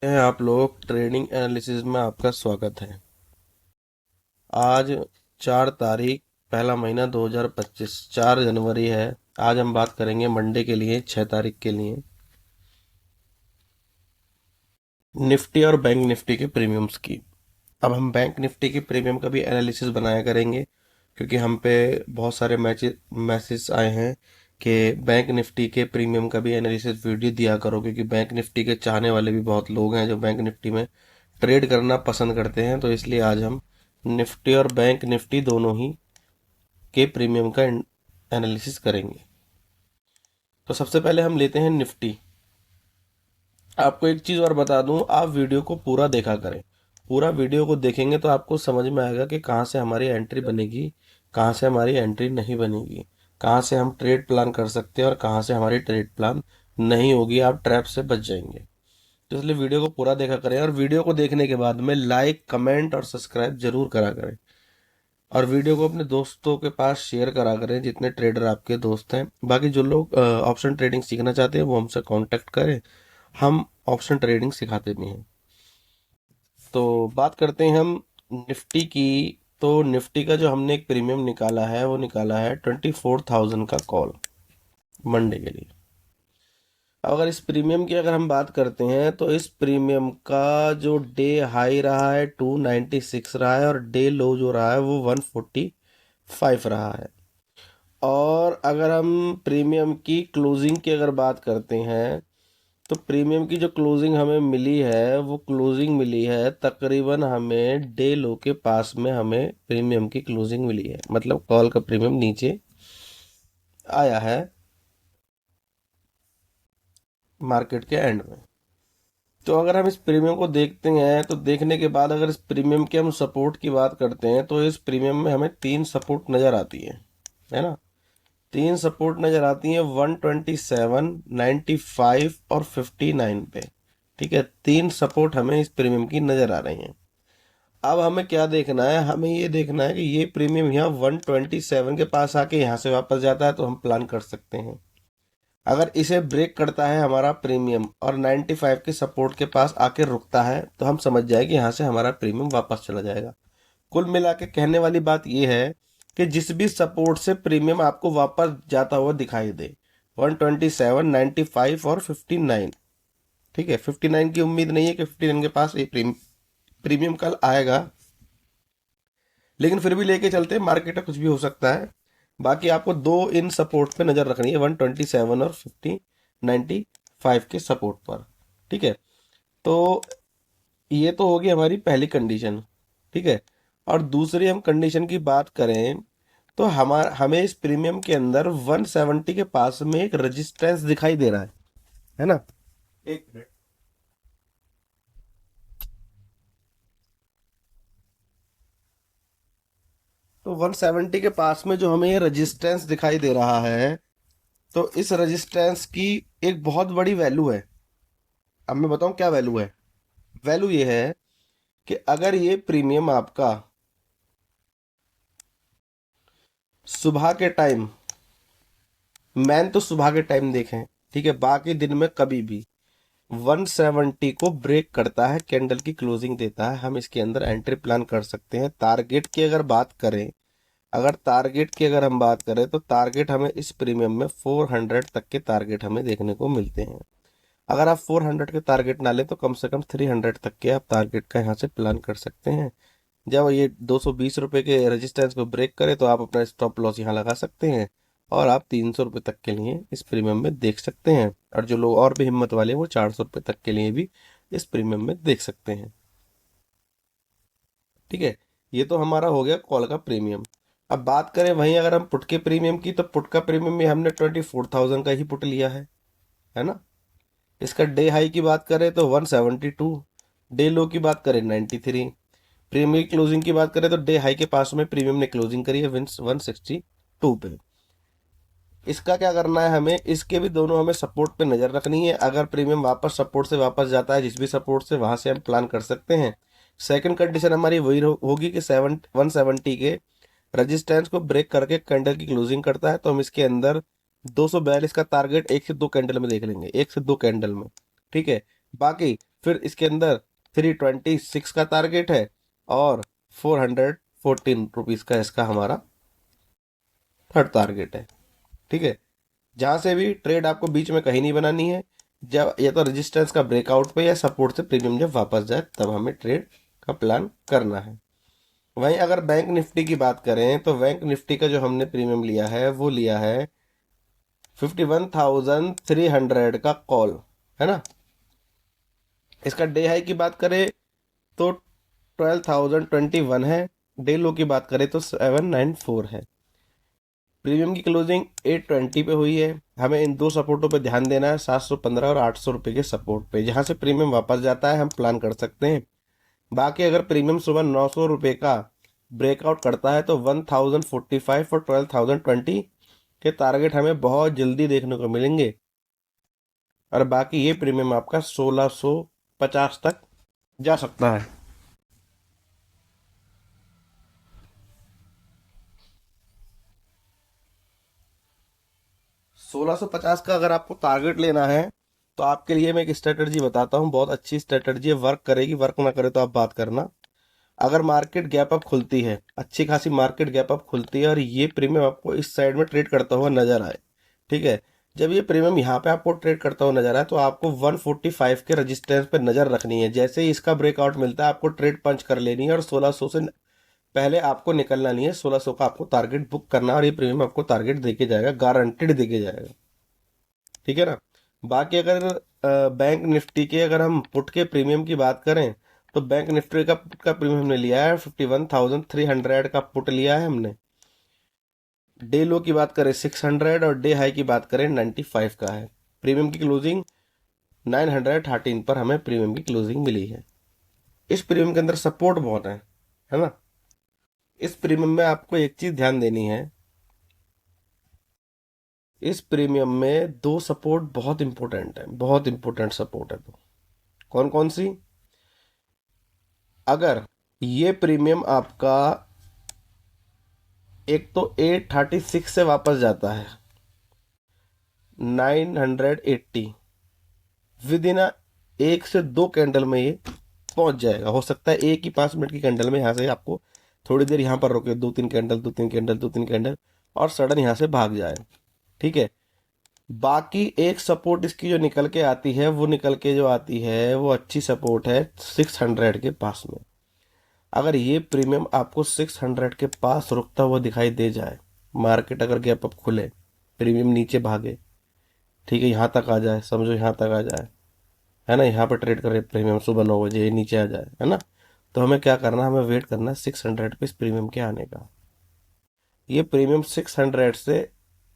हैं आप लोग। ट्रेडिंग एनालिसिस में आपका स्वागत है। आज 4 तारीख पहला महीना 2025 4 जनवरी है। आज हम बात करेंगे मंडे के लिए 6 तारीख के लिए निफ्टी और बैंक निफ्टी के प्रीमियम्स की। अब हम बैंक निफ्टी की प्रीमियम का भी एनालिसिस बनाया करेंगे, क्योंकि हम पे बहुत सारे मैसेज आए हैं कि बैंक निफ्टी के प्रीमियम का भी एनालिसिस वीडियो दिया करो, क्योंकि बैंक निफ्टी के चाहने वाले भी बहुत लोग हैं जो बैंक निफ्टी में ट्रेड करना पसंद करते हैं। तो इसलिए आज हम निफ्टी और बैंक निफ्टी दोनों ही के प्रीमियम का एनालिसिस करेंगे। तो सबसे पहले हम लेते हैं निफ्टी। आपको एक चीज़ और बता दूं, आप वीडियो को पूरा देखा करें। पूरा वीडियो को देखेंगे तो आपको समझ में आएगा कि कहाँ से हमारी एंट्री बनेगी, कहाँ से हमारी एंट्री नहीं बनेगी, कहाँ से हम ट्रेड प्लान कर सकते हैं और कहाँ से हमारी ट्रेड प्लान नहीं होगी। आप ट्रैप से बच जाएंगे। तो इसलिए वीडियो को पूरा देखा करें, और वीडियो को देखने के बाद में लाइक, कमेंट और सब्सक्राइब जरूर करा करें। और वीडियो को अपने दोस्तों के पास शेयर करा करें, जितने ट्रेडर आपके दोस्त हैं। बाकी जो लोग ऑप्शन ट्रेडिंग सीखना चाहते हैं वो हमसे कांटेक्ट करें, हम ऑप्शन ट्रेडिंग सिखाते भी हैं। तो बात करते हैं हम निफ्टी की। तो निफ्टी का जो हमने एक प्रीमियम निकाला है वो निकाला है 24,000 का कॉल मंडे के लिए। अब अगर इस प्रीमियम की अगर हम बात करते हैं तो इस प्रीमियम का जो डे हाई रहा है 296 रहा है, और डे लो जो रहा है वो 145 रहा है। और अगर हम प्रीमियम की क्लोजिंग की अगर बात करते हैं तो प्रीमियम की जो क्लोजिंग हमें मिली है वो क्लोजिंग मिली है तकरीबन हमें डे लो के पास में हमें प्रीमियम की क्लोजिंग मिली है। मतलब कॉल का प्रीमियम नीचे आया है मार्केट के एंड में। तो अगर हम इस प्रीमियम को देखते हैं तो देखने के बाद अगर इस प्रीमियम के हम सपोर्ट की बात करते हैं तो इस प्रीमियम में हमें 3 सपोर्ट नज़र आती है ना। 3 सपोर्ट नज़र आती हैं 127, 95 और 59 पे। ठीक है, 3 सपोर्ट हमें इस प्रीमियम की नज़र आ रही हैं। अब हमें क्या देखना है, हमें ये देखना है कि ये प्रीमियम यहाँ 127 के पास आके यहाँ से वापस जाता है तो हम प्लान कर सकते हैं। अगर इसे ब्रेक करता है हमारा प्रीमियम और 95 के सपोर्ट के पास आके रुकता है तो हम समझ जाए कि यहाँ से हमारा प्रीमियम वापस चला जाएगा। कुल मिला के कहने वाली बात यह है कि जिस भी सपोर्ट से प्रीमियम आपको वापस जाता हुआ दिखाई दे, 127, 95 और 59। ठीक है, 59 की उम्मीद नहीं है कि 59 के पास ये प्रीमियम कल आएगा, लेकिन फिर भी लेके चलते हैं, मार्केट में कुछ भी हो सकता है। बाकी आपको दो इन सपोर्ट पे नज़र रखनी है, 127 और 95 के सपोर्ट पर। ठीक है, तो ये तो होगी हमारी पहली कंडीशन। ठीक है, और दूसरी हम कंडीशन की बात करें तो हमें इस प्रीमियम के अंदर 170 के पास में एक रेजिस्टेंस दिखाई दे रहा है ना। एक मिनट। तो 170 के पास में जो हमें ये रेजिस्टेंस दिखाई दे रहा है, तो इस रेजिस्टेंस की एक बहुत बड़ी वैल्यू है। अब मैं बताऊं क्या वैल्यू है। वैल्यू ये है कि अगर ये प्रीमियम आपका सुबह के टाइम, मैन तो सुबह के टाइम देखें, ठीक है, बाकी दिन में कभी भी 170 को ब्रेक करता है, कैंडल की क्लोजिंग देता है, हम इसके अंदर एंट्री प्लान कर सकते हैं। टारगेट की अगर बात करें, अगर टारगेट की अगर हम बात करें तो टारगेट हमें इस प्रीमियम में 400 तक के टारगेट हमें देखने को मिलते हैं। अगर आप 400 के टारगेट ना ले तो कम से कम 300 तक के आप टारगेट का यहाँ से प्लान कर सकते हैं। जब ये 220 रुपये के रेजिस्टेंस को ब्रेक करे तो आप अपना स्टॉप लॉस यहाँ लगा सकते हैं, और आप 300 रुपये तक के लिए इस प्रीमियम में देख सकते हैं। और जो लोग और भी हिम्मत वाले हैं वो 400 रुपये तक के लिए भी इस प्रीमियम में देख सकते हैं। ठीक है, ये तो हमारा हो गया कॉल का प्रीमियम। अब बात करें वहीं अगर हम पुट के प्रीमियम की, तो पुट का प्रीमियम में हमने 24,000 का ही पुट लिया है ना। इसका डे हाई की बात करें तो 172, डे लो की बात करें 93, प्रीमियम क्लोजिंग की बात करें तो डे हाई के पास में प्रीमियम ने क्लोजिंग करी है 162 पे। इसका क्या करना है हमें, इसके भी दोनों हमें सपोर्ट पे नज़र रखनी है। अगर प्रीमियम वापस सपोर्ट से वापस जाता है, जिस भी सपोर्ट से, वहां से हम प्लान कर सकते हैं। सेकंड कंडीशन हमारी वही होगी कि 170 के रजिस्टेंस को ब्रेक करके कैंडल की क्लोजिंग करता है तो हम इसके अंदर 242 का टारगेट 1 से 2 कैंडल में देख लेंगे, 1 से 2 कैंडल में। ठीक है, बाकी फिर इसके अंदर 326 का टारगेट है और 414 का इसका हमारा थर्ड टारगेट है। ठीक है, जहां से भी ट्रेड आपको बीच में कहीं नहीं बनानी है, जब या तो रेजिस्टेंस का ब्रेकआउट पे या सपोर्ट से प्रीमियम जब वापस जाए तब हमें ट्रेड का प्लान करना है। वहीं अगर बैंक निफ्टी की बात करें तो बैंक निफ्टी का जो हमने प्रीमियम लिया है वो लिया है 51,300 का कॉल, है ना। इसका डे हाई की बात करें तो 12,021 है, डे लो की बात करें तो 794 है। प्रीमियम की क्लोजिंग 820 पे हुई है। हमें इन दो सपोर्टों पे ध्यान देना है, 715 और 800 रुपये के सपोर्ट पे, जहां से प्रीमियम वापस जाता है हम प्लान कर सकते हैं। बाकी अगर प्रीमियम सुबह 900 रुपये का ब्रेकआउट करता है तो 1045 और 12,020 के टारगेट हमें बहुत जल्दी देखने को मिलेंगे, और बाकी ये प्रीमियम आपका 1650 तक जा सकता है। 1650 का अगर आपको टारगेट लेना है तो आपके लिए मैं एक स्ट्रेटजी बताता हूँ, बहुत अच्छी स्ट्रेटजी है, वर्क करेगी। वर्क ना करे तो आप बात करना। अगर मार्केट गैप अप खुलती है, अच्छी खासी मार्केट गैप अप खुलती है और ये प्रीमियम आपको इस साइड में ट्रेड करता हुआ नजर आए, ठीक है, जब ये प्रीमियम यहाँ पे आपको ट्रेड करता हुआ नजर आए तो आपको 145 के रेजिस्टेंस पे नजर रखनी है। जैसे ही इसका ब्रेकआउट मिलता है आपको ट्रेड पंच कर लेनी है और 1600 से पहले आपको निकलना नहीं है। 1600 का आपको टारगेट बुक करना है और ये प्रीमियम आपको टारगेट देके जाएगा, गारंटेड देके जाएगा। ठीक है ना। बाकी अगर बैंक निफ्टी के अगर हम पुट के प्रीमियम की बात करें तो बैंक निफ्टी का पुट का प्रीमियम हमने लिया है 51,300 का पुट लिया है हमने। डे लो की बात करें 600 और डे हाई की बात करें 95 का है। प्रीमियम की क्लोजिंग 913 पर हमें प्रीमियम की क्लोजिंग मिली है। इस प्रीमियम के अंदर सपोर्ट बहुत है ना। इस प्रीमियम में आपको एक चीज ध्यान देनी है, इस प्रीमियम में दो सपोर्ट बहुत इंपॉर्टेंट है, बहुत इंपॉर्टेंट सपोर्ट है। तो कौन कौन सी? अगर ये प्रीमियम आपका एक तो 836 से वापस जाता है 980, विद इन एक से दो कैंडल में ये पहुंच जाएगा। हो सकता है एक ही 5 मिनट की कैंडल में यहाँ से आपको थोड़ी देर यहाँ पर रोके, दो तीन कैंडल दो तीन कैंडल दो तीन कैंडल, और सडन यहाँ से भाग जाए। ठीक है, बाकी एक सपोर्ट इसकी जो निकल के आती है वो निकल के जो आती है वो अच्छी सपोर्ट है 600 के पास में। अगर ये प्रीमियम आपको 600 के पास रुकता हुआ दिखाई दे जाए, मार्केट अगर गैप अप खुले, प्रीमियम नीचे भागे, ठीक है, यहाँ तक आ जाए, समझो यहाँ तक आ जाए, है ना, यहाँ पर ट्रेड करे प्रीमियम सुबह 9 बजे ये नीचे आ जाए, है ना, तो हमें क्या करना है, हमें वेट करना है 600 पे इस प्रीमियम के आने का। ये प्रीमियम 600 से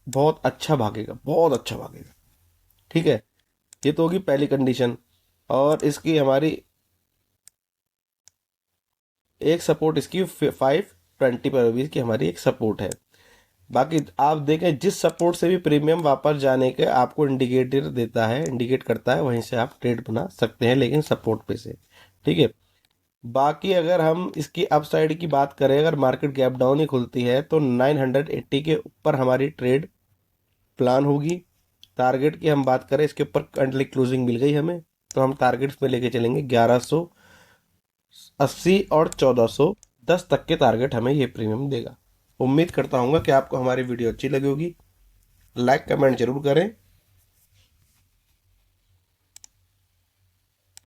बहुत अच्छा भागेगा, बहुत अच्छा भागेगा। ठीक है, ये तो होगी पहली कंडीशन। और इसकी हमारी एक सपोर्ट इसकी 520 पर भी इसकी हमारी एक सपोर्ट है। बाकी आप देखें जिस सपोर्ट से भी प्रीमियम वापस जाने के आपको इंडिकेटर देता है, इंडिकेट करता है, वहीं से आप ट्रेड बना सकते हैं, लेकिन सपोर्ट पे से। ठीक है, बाकी अगर हम इसकी अपसाइड की बात करें, अगर मार्केट गैप डाउन ही खुलती है तो 980 के ऊपर हमारी ट्रेड प्लान होगी। टारगेट की हम बात करें, इसके ऊपर कैंडल क्लोजिंग मिल गई हमें तो हम टारगेट्स में लेके चलेंगे 1180 और 1410 तक के टारगेट हमें ये प्रीमियम देगा। उम्मीद करता हूँ कि आपको हमारी वीडियो अच्छी लगी होगी। लाइक कमेंट जरूर करें